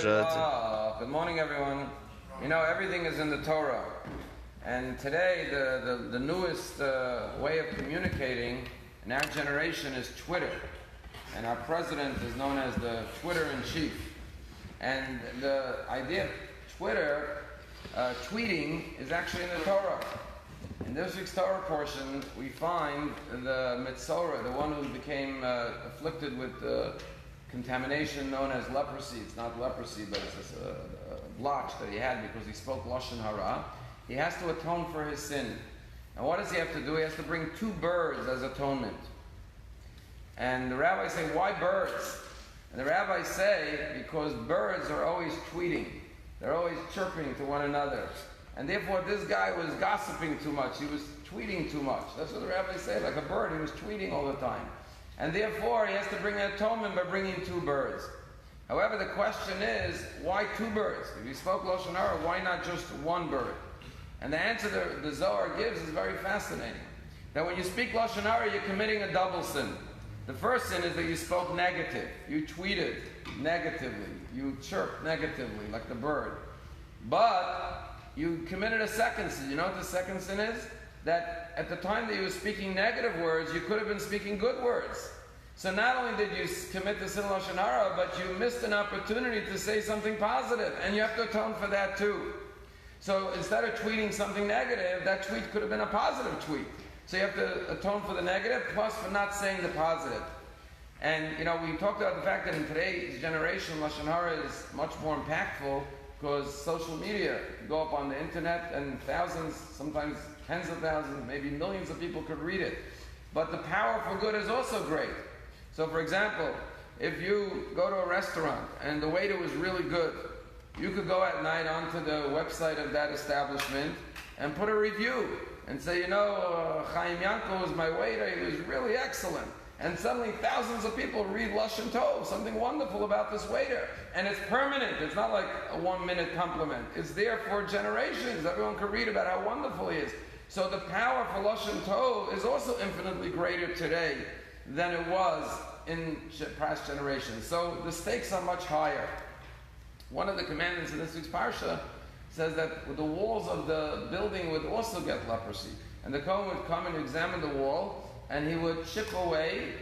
Good morning, everyone. You know, everything is in the Torah. And today, the newest way of communicating in our generation is Twitter. And our president is known as the Twitter-in-chief. And the idea of Twitter, tweeting, is actually in the Torah. In this week's Torah portion, we find the Mitzorah, the one who became afflicted with contamination known as leprosy. It's not leprosy, but it's a blotch that he had because he spoke Lashon Hara. He has to atone for his sin. And what does he have to do? He has to bring 2 birds as atonement. And the rabbis say, why birds? And the rabbis say, because birds are always tweeting. They're always chirping to one another. And therefore, this guy was gossiping too much. He was tweeting too much. That's what the rabbis say, like a bird. He was tweeting all the time. And therefore, he has to bring an atonement by bringing 2 birds. However, the question is, why 2 birds? If he spoke Lashon Hara, why not just 1 bird? And the answer the Zohar gives is very fascinating. That when you speak Lashon Hara, you're committing a double sin. The first sin is that you spoke negative. You tweeted negatively. You chirped negatively, like the bird. But you committed a second sin. You know what the second sin is? That at the time that you were speaking negative words, you could have been speaking good words. So not only did you commit the sin of Lashon Hara, but you missed an opportunity to say something positive, and you have to atone for that too. So instead of tweeting something negative, that tweet could have been a positive tweet. So you have to atone for the negative, plus for not saying the positive. And you know, we talked about the fact that in today's generation, Lashon Hara is much more impactful because social media, you go up on the internet and thousands, sometimes tens of thousands, maybe millions of people could read it. But the power for good is also great. So for example, if you go to a restaurant and the waiter was really good, you could go at night onto the website of that establishment and put a review and say, you know, Chaim Yanko was my waiter, he was really excellent. And suddenly thousands of people read Lashon Tov, something wonderful about this waiter. And it's permanent. It's not like a 1-minute compliment. It's there for generations. Everyone can read about how wonderful he is. So the power for Lashon Tov is also infinitely greater today than it was in past generations. So the stakes are much higher. One of the commandments in this week's parsha says that the walls of the building would also get leprosy. And the Kohen would come and examine the wall, and he would chip away,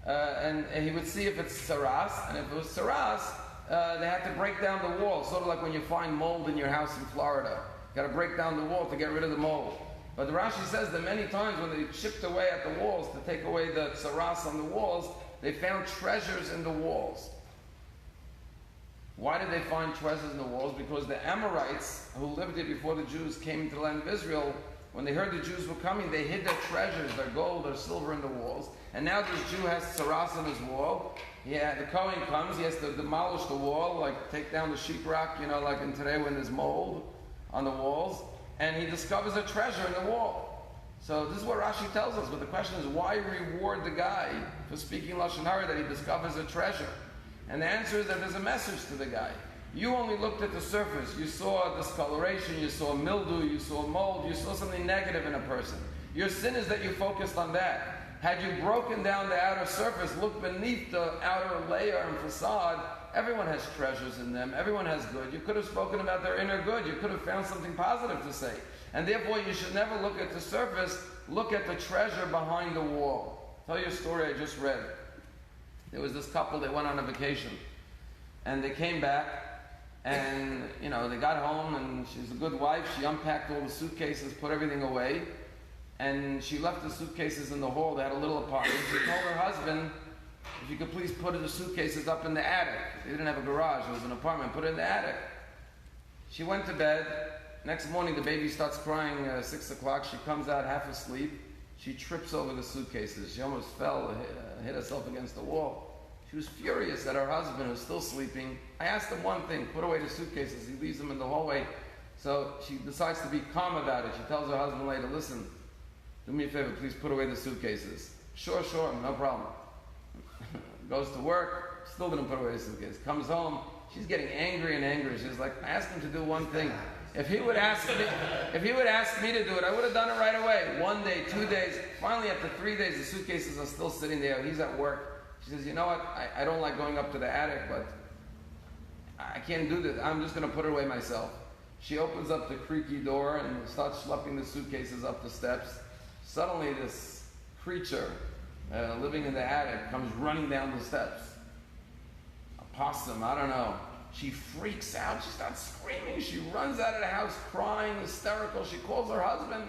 and he would see if it's saras, and if it was saras, they had to break down the wall, sort of like when you find mold in your house in Florida. You got to break down the wall to get rid of the mold. But the Rashi says that many times when they chipped away at the walls to take away the saras on the walls, they found treasures in the walls. Why did they find treasures in the walls? Because the Amorites, who lived here before the Jews came into the land of Israel, when they heard the Jews were coming, they hid their treasures, their gold, their silver in the walls. And now this Jew has saras on his wall. The Kohen comes, he has to demolish the wall, like take down the sheetrock, you know, like in today when there's mold on the walls. And he discovers a treasure in the wall. So this is what Rashi tells us. But the question is, why reward the guy for speaking Lashon Hara that he discovers a treasure? And the answer is that there's a message to the guy. You only looked at the surface. You saw discoloration, you saw mildew, you saw mold, you saw something negative in a person. Your sin is that you focused on that. Had you broken down the outer surface, looked beneath the outer layer and facade, everyone has treasures in them, everyone has good. You could have spoken about their inner good. You could have found something positive to say. And therefore, you should never look at the surface, look at the treasure behind the wall. I'll tell you a story I just read. There was this couple, they went on a vacation. And they came back, and, you know, they got home, and she's a good wife. She unpacked all the suitcases, put everything away, and she left the suitcases in the hall. They had a little apartment. She told her husband, if you could please put the suitcases up in the attic. They didn't have a garage. It was an apartment. Put it in the attic. She went to bed. Next morning, the baby starts crying 6 o'clock. She comes out half asleep. She trips over the suitcases. She almost fell, hit herself against the wall. She was furious at her husband, who was still sleeping. I asked him one thing, put away the suitcases. He leaves them in the hallway. So she decides to be calm about it. She tells her husband later, listen, do me a favor, please put away the suitcases. Sure, no problem. Goes to work, still didn't put away the suitcase. Comes home, she's getting angry and angry. She's like, I asked him to do one thing. If he would ask me to do it, I would have done it right away. 1 day, 2 days. Finally, after 3 days, the suitcases are still sitting there. He's at work. She says, you know what, I don't like going up to the attic, but I can't do this. I'm just going to put it away myself. She opens up the creaky door and starts schlepping the suitcases up the steps. Suddenly this creature living in the attic comes running down the steps. A possum, I don't know. She freaks out. She starts screaming. She runs out of the house crying, hysterical. She calls her husband.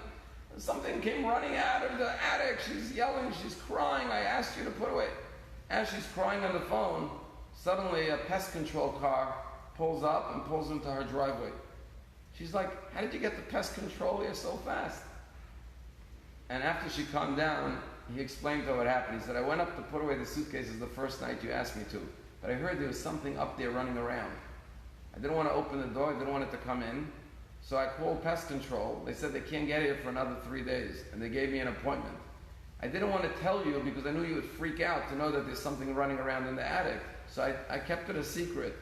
Something came running out of the attic. She's yelling. She's crying. I asked you to put away. As she's crying on the phone, suddenly a pest control car pulls up and pulls into her driveway. She's like, how did you get the pest control here so fast? And after she calmed down, he explained to her what happened. He said, I went up to put away the suitcases the first night you asked me to, but I heard there was something up there running around. I didn't want to open the door. I didn't want it to come in. So I called pest control. They said they can't get here for another 3 days, and they gave me an appointment. I didn't want to tell you because I knew you would freak out to know that there's something running around in the attic. So I kept it a secret.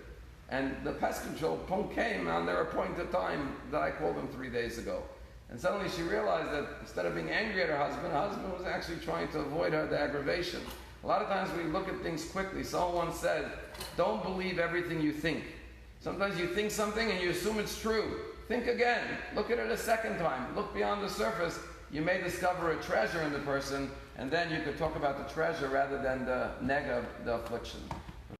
And the pest control came on their appointed time that I called them 3 days ago. And suddenly she realized that instead of being angry at her husband was actually trying to avoid her the aggravation. A lot of times we look at things quickly. Someone once said, don't believe everything you think. Sometimes you think something and you assume it's true. Think again. Look at it a second time. Look beyond the surface. You may discover a treasure in the person, and then you could talk about the treasure rather than the negative, the affliction.